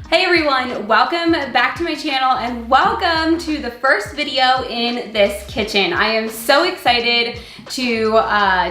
Hey everyone, welcome back to my channel and welcome to the first video in this kitchen. I am so excited to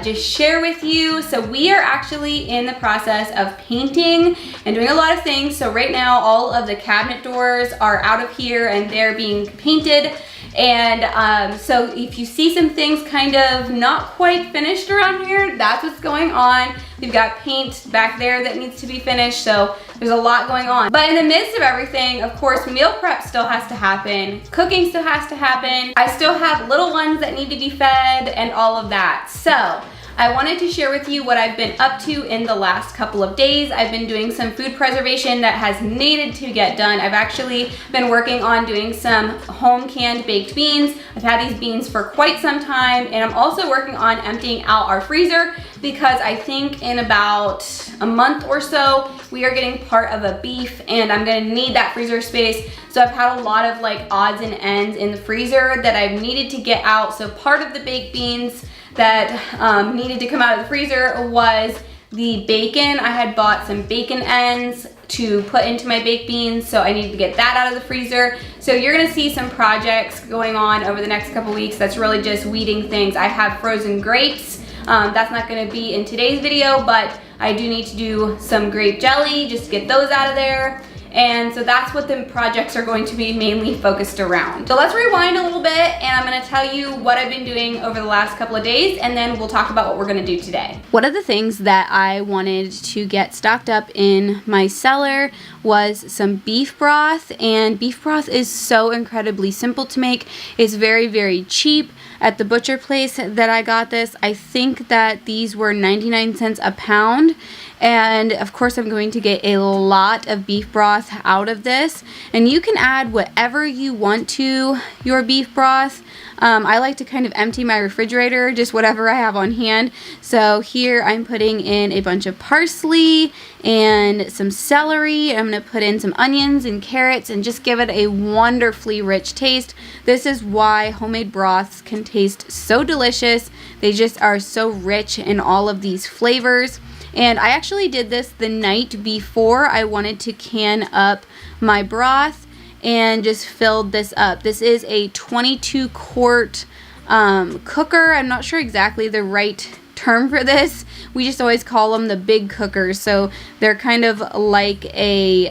just share with you. So we are actually in the process of painting and doing a lot of things. So right now all of the cabinet doors are out of here and they're being painted. And so if you see some things kind of not quite finished around here, that's what's going on. We've got paint back there that needs to be finished, so there's a lot going on. But in the midst of everything, of course, meal prep still has to happen. Cooking still has to happen. I still have little ones that need to be fed and all of that. So I wanted to share with you what I've been up to in the last couple of days. I've been doing some food preservation that has needed to get done. I've actually been working on doing some home canned baked beans. I've had these beans for quite some time, and I'm also working on emptying out our freezer because I think in about a month or so, we are getting part of a beef and I'm gonna need that freezer space. So I've had a lot of like odds and ends in the freezer that I've needed to get out. So part of the baked beans that needed to come out of the freezer was the bacon. I had bought some bacon ends to put into my baked beans, so I needed to get that out of the freezer. So you're gonna see some projects going on over the next couple weeks that's really just weeding things. I have frozen grapes. That's not gonna be in today's video, but I do need to do some grape jelly just to get those out of there. And so that's what the projects are going to be mainly focused around. So let's rewind a little bit and I'm gonna tell you what I've been doing over the last couple of days and then we'll talk about what we're gonna do today. One of the things that I wanted to get stocked up in my cellar was some beef broth, and beef broth is so incredibly simple to make. It's very, very cheap. At the butcher place that I got this, I think that these were 99 cents a pound. And of course I'm going to get a lot of beef broth out of this, and you can add whatever you want to your beef broth. I like to kind of empty my refrigerator, just whatever I have on hand. So here I'm putting in a bunch of parsley and some celery. I'm going to put in some onions and carrots and just give it a wonderfully rich taste. This is why homemade broths can taste so delicious. They just are so rich in all of these flavors. And I actually did this the night before I wanted to can up my broth and just filled this up. This is a 22 quart cooker. I'm not sure exactly the right term for this. We just always call them the big cookers. So they're kind of like a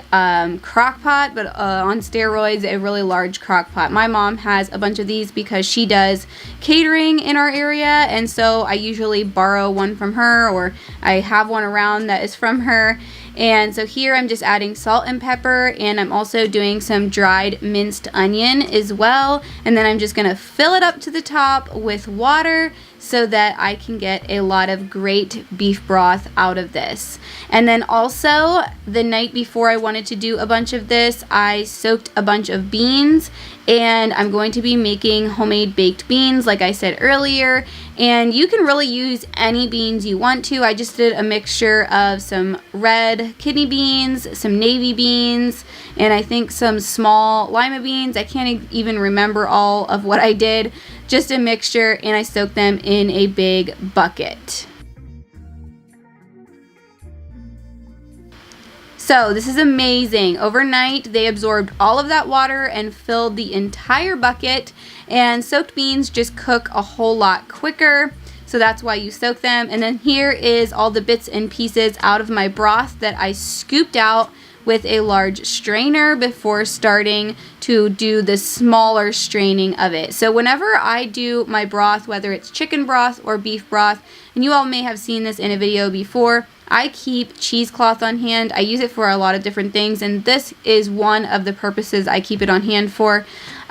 crock pot, but on steroids, a really large crock pot. My mom has a bunch of these because she does catering in our area, and so I usually borrow one from her, or I have one around that is from her. And so here I'm just adding salt and pepper, and I'm also doing some dried minced onion as well. And then I'm just gonna fill it up to the top with water so that I can get a lot of great beef broth out of this. And then also the night before I wanted to do a bunch of this, I soaked a bunch of beans, and I'm going to be making homemade baked beans like I said earlier. And you can really use any beans you want to. I just did a mixture of some red kidney beans, some navy beans, and I think some small lima beans. I can't even remember all of what I did. Just a mixture, and I soaked them in a big bucket. So this is amazing. Overnight, they absorbed all of that water and filled the entire bucket, and soaked beans just cook a whole lot quicker. So that's why you soak them. And then here is all the bits and pieces out of my broth that I scooped out with a large strainer before starting to do the smaller straining of it. So whenever I do my broth, whether it's chicken broth or beef broth, and you all may have seen this in a video before, I keep cheesecloth on hand. I use it for a lot of different things, and this is one of the purposes I keep it on hand for.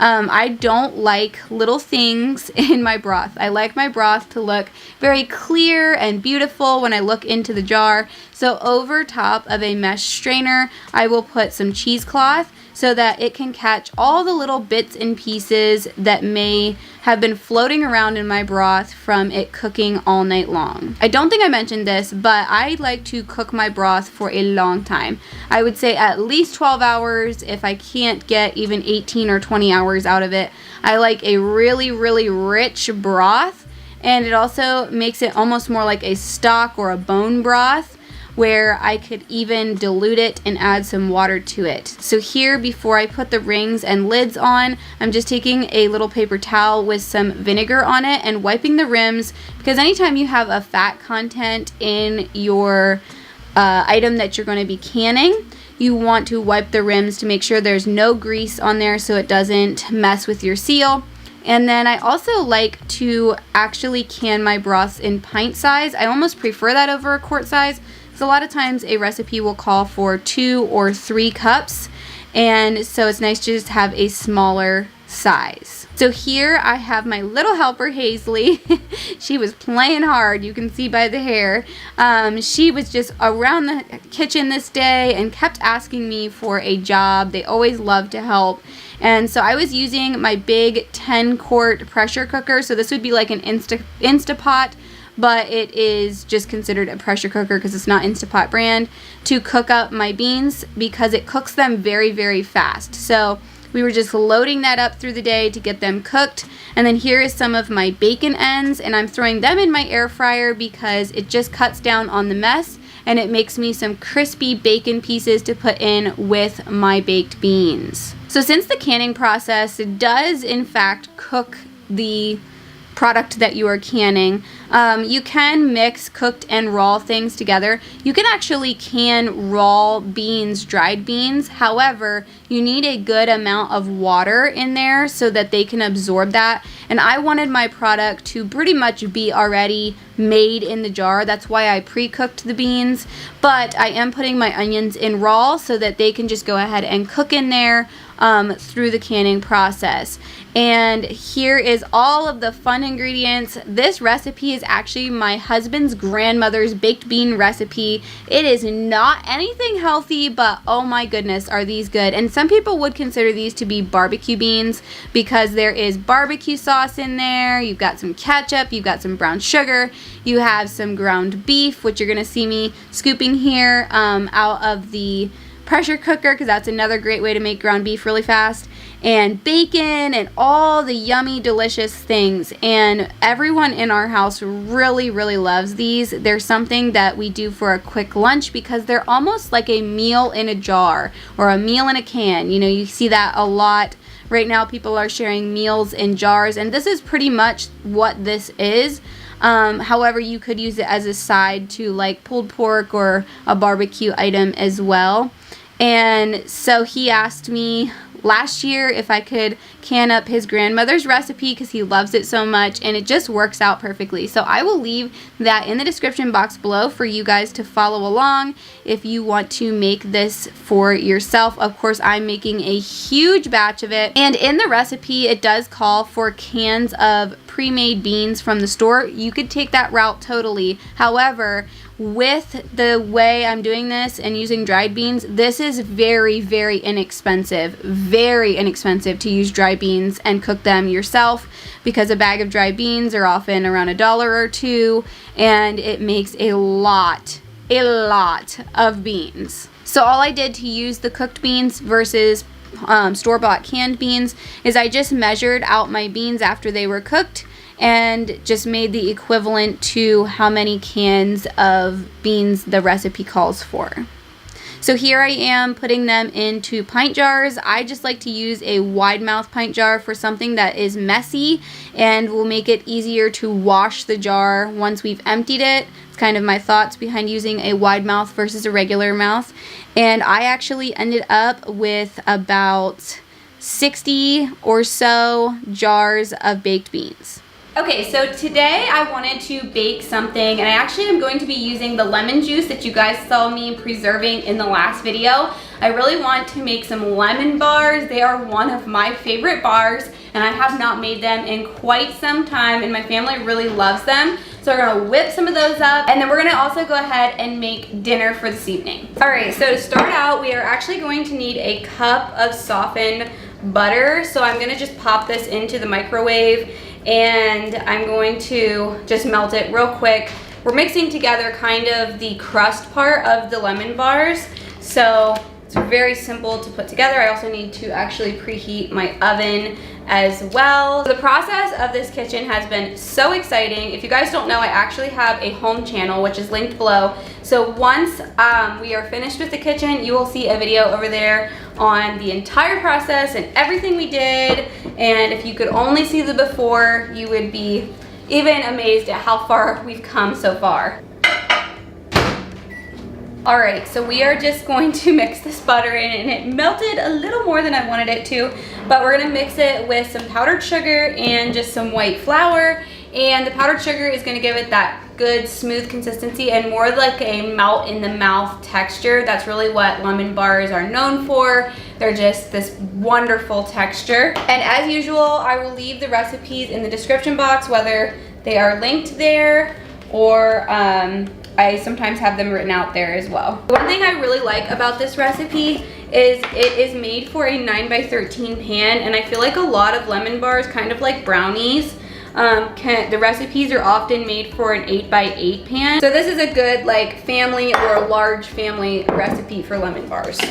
I don't like little things in my broth. I like my broth to look very clear and beautiful when I look into the jar. So over top of a mesh strainer, I will put some cheesecloth so that it can catch all the little bits and pieces that may have been floating around in my broth from it cooking all night long. I don't think I mentioned this, but I like to cook my broth for a long time. I would say at least 12 hours if I can't get even 18 or 20 hours out of it. I like a really, really rich broth, and it also makes it almost more like a stock or a bone broth. where I could even dilute it and add some water to it. So here, before I put the rings and lids on, I'm just taking a little paper towel with some vinegar on it and wiping the rims, because anytime you have a fat content in your item that you're going to be canning, you want to wipe the rims to make sure there's no grease on there so it doesn't mess with your seal. And then I also like to actually can my broths in pint size. I almost prefer that over a quart size, because a lot of times a recipe will call for 2 or 3 cups, and so it's nice to just have a smaller size. So here I have my little helper, Hazley. She was playing hard, you can see by the hair. She was just around the kitchen this day and kept asking me for a job. They always love to help. And so I was using my big 10-quart pressure cooker. So this would be like an Instapot, but it is just considered a pressure cooker because it's not Instapot brand, to cook up my beans, because it cooks them very, very fast. So we were just loading that up through the day to get them cooked. And then here is some of my bacon ends, and I'm throwing them in my air fryer because it just cuts down on the mess and it makes me some crispy bacon pieces to put in with my baked beans. So since the canning process does in fact cook the product that you are canning, you can mix cooked and raw things together. You can actually can raw beans, dried beans. However, you need a good amount of water in there so that they can absorb that. And I wanted my product to pretty much be already made in the jar. That's why I pre-cooked the beans. But I am putting my onions in raw so that they can just go ahead and cook in there through the canning process. And here is all of the fun ingredients. This recipe is actually my husband's grandmother's baked bean recipe. It is not anything healthy, but oh my goodness, are these good. And some people would consider these to be barbecue beans because there is barbecue sauce in there. You've got some ketchup, you've got some brown sugar, you have some ground beef, which you're gonna see me scooping here out of the pressure cooker, because that's another great way to make ground beef really fast, and bacon and all the yummy delicious things. And everyone in our house really loves these. They're something that we do for a quick lunch because they're almost like a meal in a jar or a meal in a can. You know, you see that a lot right now. People are sharing meals in jars, and this is pretty much what this is. However, you could use it as a side to like pulled pork or a barbecue item as well. And so he asked me last year if I could can up his grandmother's recipe because he loves it so much, and it just works out perfectly. So I will leave that in the description box below for you guys to follow along if you want to make this for yourself. Of course, I'm making a huge batch of it, and in the recipe it does call for cans of pre-made beans from the store. You could take that route totally. However, with the way I'm doing this and using dried beans, this is very inexpensive to use dry beans and cook them yourself, because a bag of dry beans are often around $1 or $2, and it makes a lot of beans. So all I did to use the cooked beans versus store-bought canned beans is I just measured out my beans after they were cooked and just made the equivalent to how many cans of beans the recipe calls for. So here I am putting them into pint jars. I just like to use a wide mouth pint jar for something that is messy and will make it easier to wash the jar once we've emptied it. It's kind of my thoughts behind using a wide mouth versus a regular mouth. And I actually ended up with about 60 or so jars of baked beans. Okay, so today I wanted to bake something, and I actually am going to be using the lemon juice that you guys saw me preserving in the last video. I really want to make some lemon bars. They are one of my favorite bars, and I have not made them in quite some time, and my family really loves them. So we're gonna whip some of those up, and then we're gonna also go ahead and make dinner for this evening. All right, so to start out, we are actually going to need a cup of softened butter. So I'm gonna just pop this into the microwave, and I'm going to just melt it real quick. We're mixing together kind of the crust part of the lemon bars, so it's It's very simple to put together. I also need to actually preheat my oven as well. The process of this kitchen has been so exciting. If you guys don't know, I actually have a home channel, which is linked below. So once we are finished with the kitchen, you will see a video over there on the entire process and everything we did. And if you could only see the before, you would be even amazed at how far we've come so far. All right, so we are just going to mix this butter in, and it melted a little more than I wanted it to, but we're gonna mix it with some powdered sugar and just some white flour. And the powdered sugar is gonna give it that good smooth consistency and more like a melt in the mouth texture. That's really what lemon bars are known for. They're just this wonderful texture. And as usual, I will leave the recipes in the description box, whether they are linked there or I sometimes have them written out there as well. One thing I really like about this recipe is it is made for a 9x13 pan, and I feel like a lot of lemon bars, kind of like brownies, the recipes are often made for an 8x8 pan. So this is a good like family or a large family recipe for lemon bars.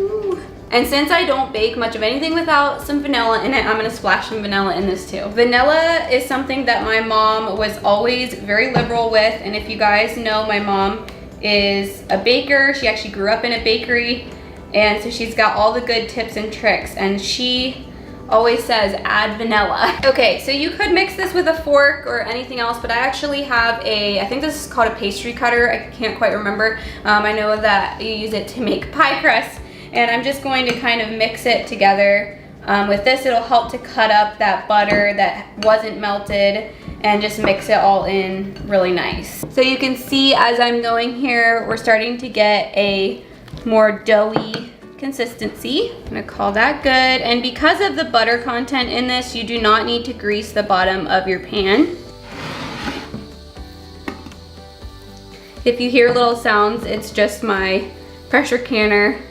Ooh. And since I don't bake much of anything without some vanilla in it, I'm gonna splash some vanilla in this too. Vanilla is something that my mom was always very liberal with, and if you guys know, my mom is a baker. She actually grew up in a bakery, and so she's got all the good tips and tricks, and she always says add vanilla. Okay, so you could mix this with a fork or anything else, but I actually have I think this is called a pastry cutter. I can't quite remember. I know that you use it to make pie crust. And I'm just going to kind of mix it together. With this, it'll help to cut up that butter that wasn't melted and just mix it all in really nice. So you can see as I'm going here, we're starting to get a more doughy consistency. I'm gonna call that good. And because of the butter content in this, you do not need to grease the bottom of your pan. If you hear little sounds, it's just my pressure canner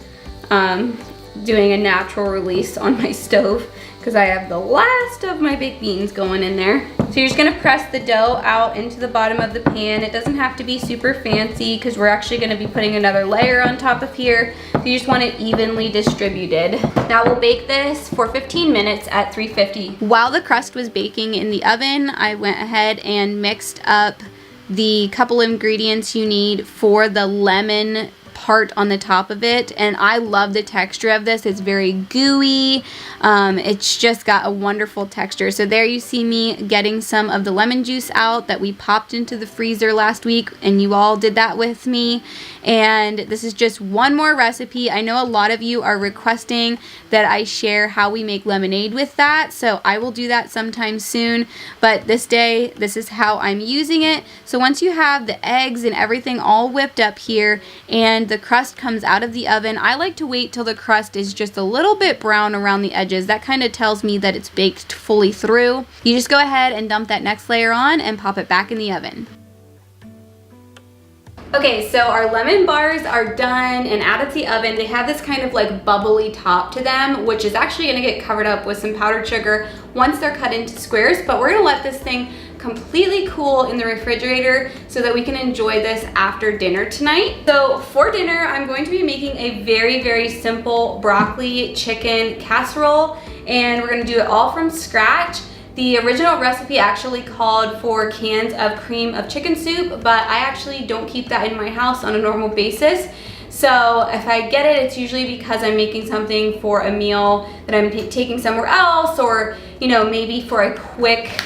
doing a natural release on my stove because I have the last of my baked beans going in there. So you're just gonna press the dough out into the bottom of the pan. It doesn't have to be super fancy because we're actually gonna be putting another layer on top of here. So you just want it evenly distributed. Now we'll bake this for 15 minutes at 350. While the crust was baking in the oven, I went ahead and mixed up the couple ingredients you need for the lemon part on the top of it, and I love the texture of this. It's very gooey. It's just got a wonderful texture. So there you see me getting some of the lemon juice out that we popped into the freezer last week, and you all did that with me. And this is just one more recipe. I know a lot of you are requesting that I share how we make lemonade with that, so I will do that sometime soon. But this day, this is how I'm using it. So once you have the eggs and everything all whipped up here and the crust comes out of the oven, I like to wait till the crust is just a little bit brown around the edges. That kind of tells me that it's baked fully through. You just go ahead and dump that next layer on and pop it back in the oven. Okay, so our lemon bars are done and out of the oven. They have this kind of like bubbly top to them, which is actually gonna get covered up with some powdered sugar once they're cut into squares, but we're gonna let this thing completely cool in the refrigerator so that we can enjoy this after dinner tonight. So for dinner, I'm going to be making a very, very simple broccoli chicken casserole, and we're gonna do it all from scratch. The original recipe actually called for cans of cream of chicken soup, but I actually don't keep that in my house on a normal basis. So if I get it, it's usually because I'm making something for a meal that I'm taking somewhere else, or you know, maybe for a quick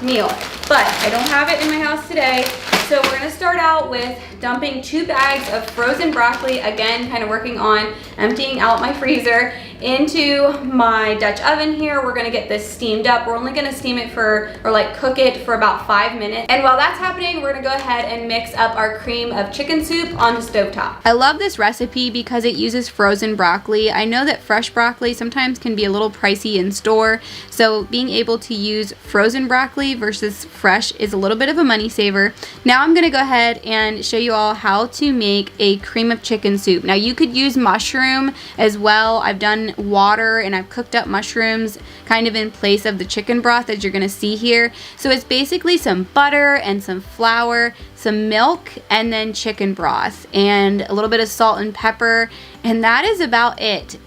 meal. But I don't have it in my house today. So we're gonna start out with dumping 2 bags of frozen broccoli, again, kind of working on emptying out my freezer, into my Dutch oven here. We're gonna get this steamed up. We're only gonna steam it for, or like cook it for about 5 minutes. And while that's happening, we're gonna go ahead and mix up our cream of chicken soup on the stovetop. I love this recipe because it uses frozen broccoli. I know that fresh broccoli sometimes can be a little pricey in store, so being able to use frozen broccoli versus fresh is a little bit of a money saver. Now now I'm gonna go ahead and show you all how to make a cream of chicken soup. Now you could use mushroom as well. I've done water and I've cooked up mushrooms kind of in place of the chicken broth, as you're gonna see here. So it's basically some butter and some flour, some milk, and then chicken broth and a little bit of salt and pepper, and that is about it.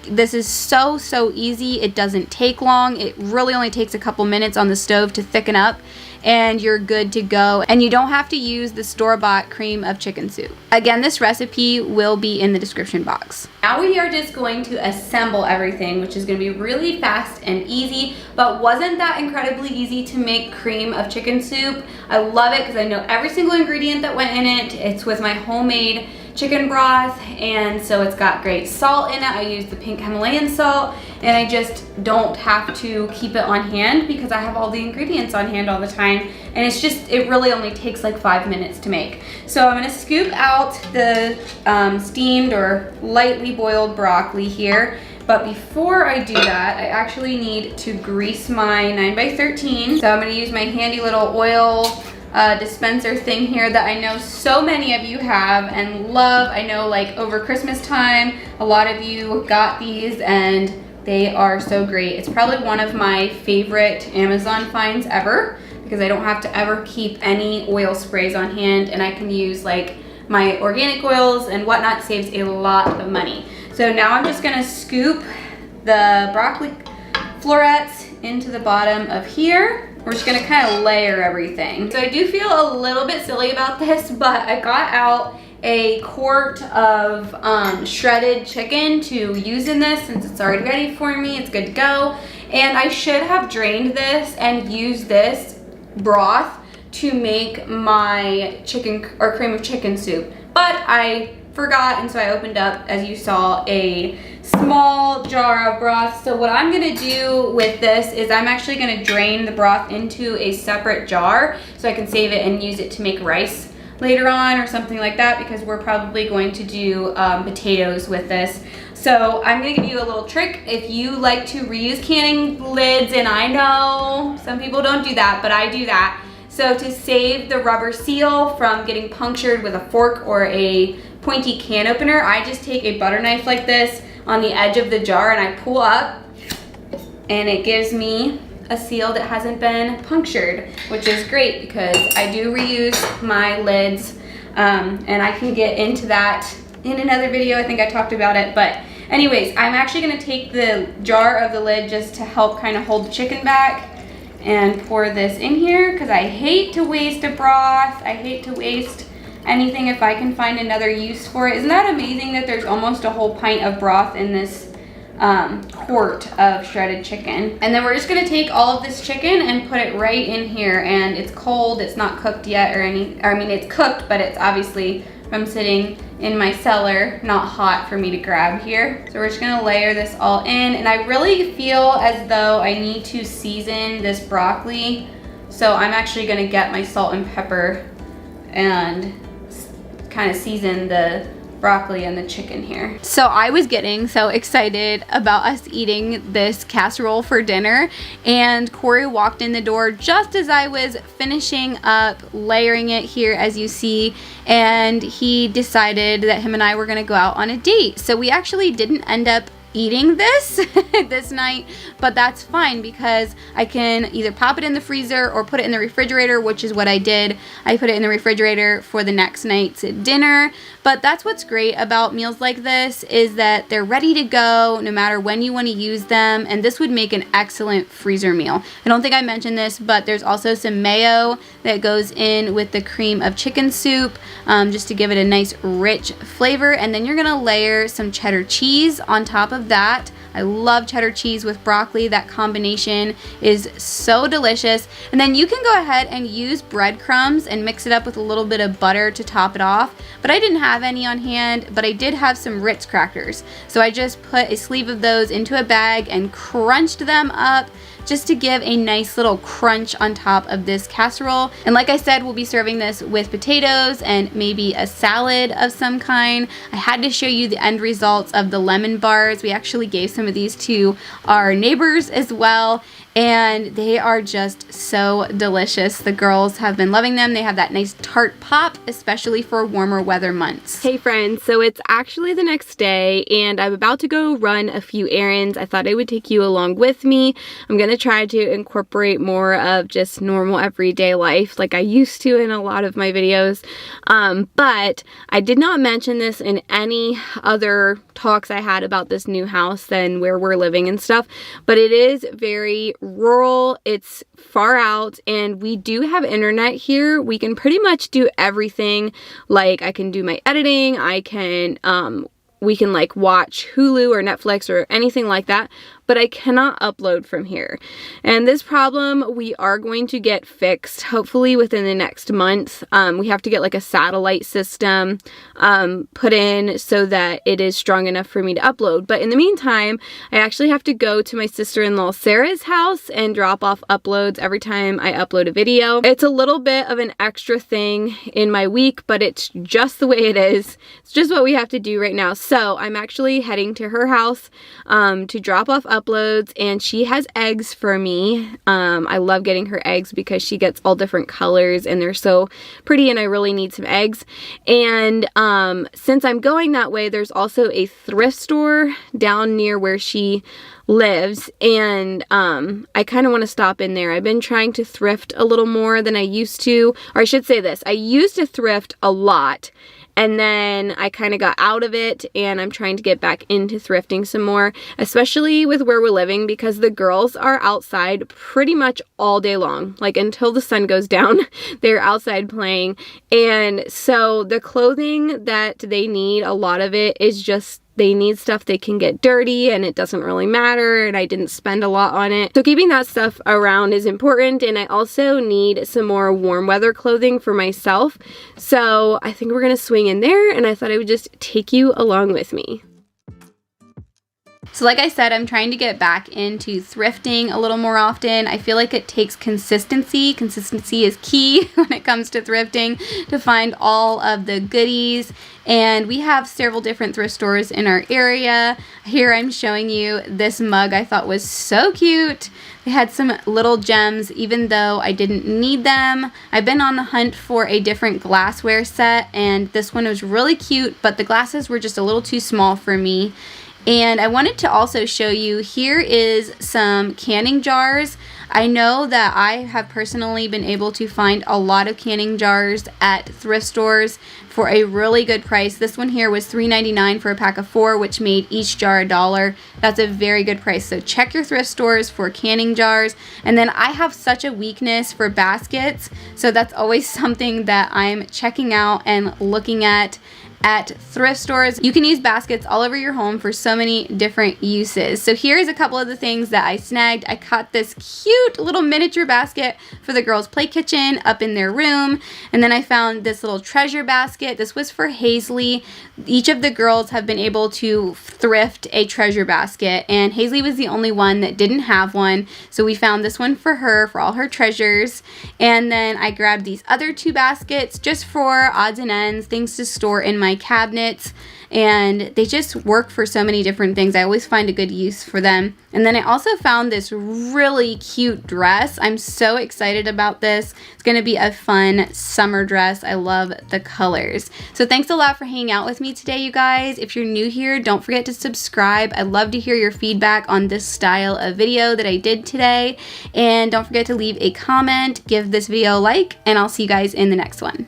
This is so easy. It doesn't take long. It really only takes a couple minutes on the stove to thicken up, and you're good to go. And you don't have to use the store-bought cream of chicken soup. Again, this recipe will be in the description box. Now we are just going to assemble everything, which is going to be really fast and easy. But wasn't that incredibly easy to make cream of chicken soup? I love it because I know every single ingredient that went in it. It's with my homemade chicken broth, and so it's got great salt in it. I use the pink Himalayan salt, and I just don't have to keep it on hand because I have all the ingredients on hand all the time, and it really only takes like 5 minutes to make. So I'm going to scoop out the steamed or lightly boiled broccoli here. But before I do that, I actually need to grease my 9x13. So I'm going to use my handy little oil dispenser thing here that I know so many of you have and love. I know like over Christmas time, a lot of you got these and they are so great. It's probably one of my favorite Amazon finds ever because I don't have to ever keep any oil sprays on hand, and I can use like my organic oils and whatnot. Saves a lot of money. So now I'm just gonna scoop the broccoli florets into the bottom of here. We're just gonna kind of layer everything. So I do feel a little bit silly about this, but I got out a quart of shredded chicken to use in this since it's already ready for me. It's good to go. And I should have drained this and used this broth to make my chicken or cream of chicken soup. But I forgot, and so I opened up, as you saw, a small jar of broth. So what I'm gonna do with this is I'm actually gonna drain the broth into a separate jar so I can save it and use it to make rice later on or something like that, because we're probably going to do potatoes with this. So I'm gonna give you a little trick. If you like to reuse canning lids, and I know some people don't do that, but I do that. So to save the rubber seal from getting punctured with a fork or a pointy can opener, I just take a butter knife like this on the edge of the jar and I pull up, and it gives me a seal that hasn't been punctured, which is great because I do reuse my lids, and I can get into that in another video. I think I talked about it, but anyways, I'm actually gonna take the jar of the lid just to help kind of hold the chicken back and pour this in here because I hate to waste a broth. I hate to waste anything if I can find another use for it. Isn't that amazing that there's almost a whole pint of broth in this quart of shredded chicken? And then we're just gonna take all of this chicken and put it right in here, and it's cold, it's not cooked yet or I mean it's cooked, but it's obviously from sitting in my cellar, not hot for me to grab here. So we're just gonna layer this all in, and I really feel as though I need to season this broccoli. So I'm actually gonna get my salt and pepper and kind of season the broccoli and the chicken here. So I was getting so excited about us eating this casserole for dinner, and Corey walked in the door just as I was finishing up layering it here, as you see, and he decided that him and I were gonna go out on a date. So we actually didn't end up eating this this night, but that's fine because I can either pop it in the freezer or put it in the refrigerator, which is what I did. I put it in the refrigerator for the next night's dinner. But that's what's great about meals like this, is that they're ready to go no matter when you want to use them, and this would make an excellent freezer meal. I don't think I mentioned this, but there's also some mayo that goes in with the cream of chicken soup, just to give it a nice rich flavor. And then you're gonna layer some cheddar cheese on top of that. I love cheddar cheese with broccoli. That combination is so delicious. And then you can go ahead and use breadcrumbs and mix it up with a little bit of butter to top it off. But I didn't have any on hand, but I did have some Ritz crackers. So I just put a sleeve of those into a bag and crunched them up just to give a nice little crunch on top of this casserole. And like I said, we'll be serving this with potatoes and maybe a salad of some kind. I had to show you the end results of the lemon bars. We actually gave some of these to our neighbors as well. and they are just so delicious. The girls have been loving them. They have that nice tart pop, especially for warmer weather months. Hey friends, so it's actually the next day and I'm about to go run a few errands. I thought I would take you along with me. I'm gonna try to incorporate more of just normal everyday life like I used to in a lot of my videos. But I did not mention this in any other talks I had about this new house than where we're living and stuff, but it is very rural, it's far out, and we do have internet here. We can pretty much do everything. Like I can do my editing, I can we can like watch Hulu or Netflix or anything like that, but I cannot upload from here. And this problem we are going to get fixed hopefully within the next month. We have to get like a satellite system put in so that it is strong enough for me to upload. But in the meantime, I actually have to go to my sister-in-law Sarah's house and drop off uploads every time I upload a video. It's a little bit of an extra thing in my week, but it's just the way it is. It's just what we have to do right now. So I'm actually heading to her house to drop off uploads, and she has eggs for me. I love getting her eggs because she gets all different colors and they're so pretty, and I really need some eggs. And since I'm going that way, there's also a thrift store down near where she lives, and I kind of want to stop in there. I've been trying to thrift a little more than I used to, or I should say this, I used to thrift a lot, and then I kind of got out of it, and I'm trying to get back into thrifting some more, especially with where we're living, because the girls are outside pretty much all day long. Like until the sun goes down, they're outside playing. And so the clothing that they need, a lot of it is just they need stuff they can get dirty and it doesn't really matter, and I didn't spend a lot on it. So keeping that stuff around is important, and I also need some more warm weather clothing for myself. So I think we're gonna swing in there, and I thought I would just take you along with me. So like I said, I'm trying to get back into thrifting a little more often. I feel like it takes consistency. Consistency is key when it comes to thrifting, to find all of the goodies. And we have several different thrift stores in our area. Here I'm showing you this mug I thought was so cute. They had some little gems even though I didn't need them. I've been on the hunt for a different glassware set, and this one was really cute, but the glasses were just a little too small for me. And I wanted to also show you, here is some canning jars. I know that I have personally been able to find a lot of canning jars at thrift stores for a really good price. This one here was $3.99 for a pack of 4, which made each jar $1. That's a very good price. So check your thrift stores for canning jars. And then I have such a weakness for baskets, so that's always something that I'm checking out and looking at thrift stores. You can use baskets all over your home for so many different uses. So here's a couple of the things that I snagged. I caught this cute little miniature basket for the girls' play kitchen up in their room. And then I found this little treasure basket. This was for Hazley. Each of the girls have been able to thrift a treasure basket, and Hazley was the only one that didn't have one. So we found this one for her, for all her treasures. And then I grabbed these other 2 baskets just for odds and ends, things to store in my cabinets, and they just work for so many different things. I always find a good use for them. And then I also found this really cute dress. I'm so excited about this. It's gonna be a fun summer dress. I love the colors. So thanks a lot for hanging out with me today, you guys. If you're new here, don't forget to subscribe. I'd love to hear your feedback on this style of video that I did today. And don't forget to leave a comment, give this video a like, and I'll see you guys in the next one.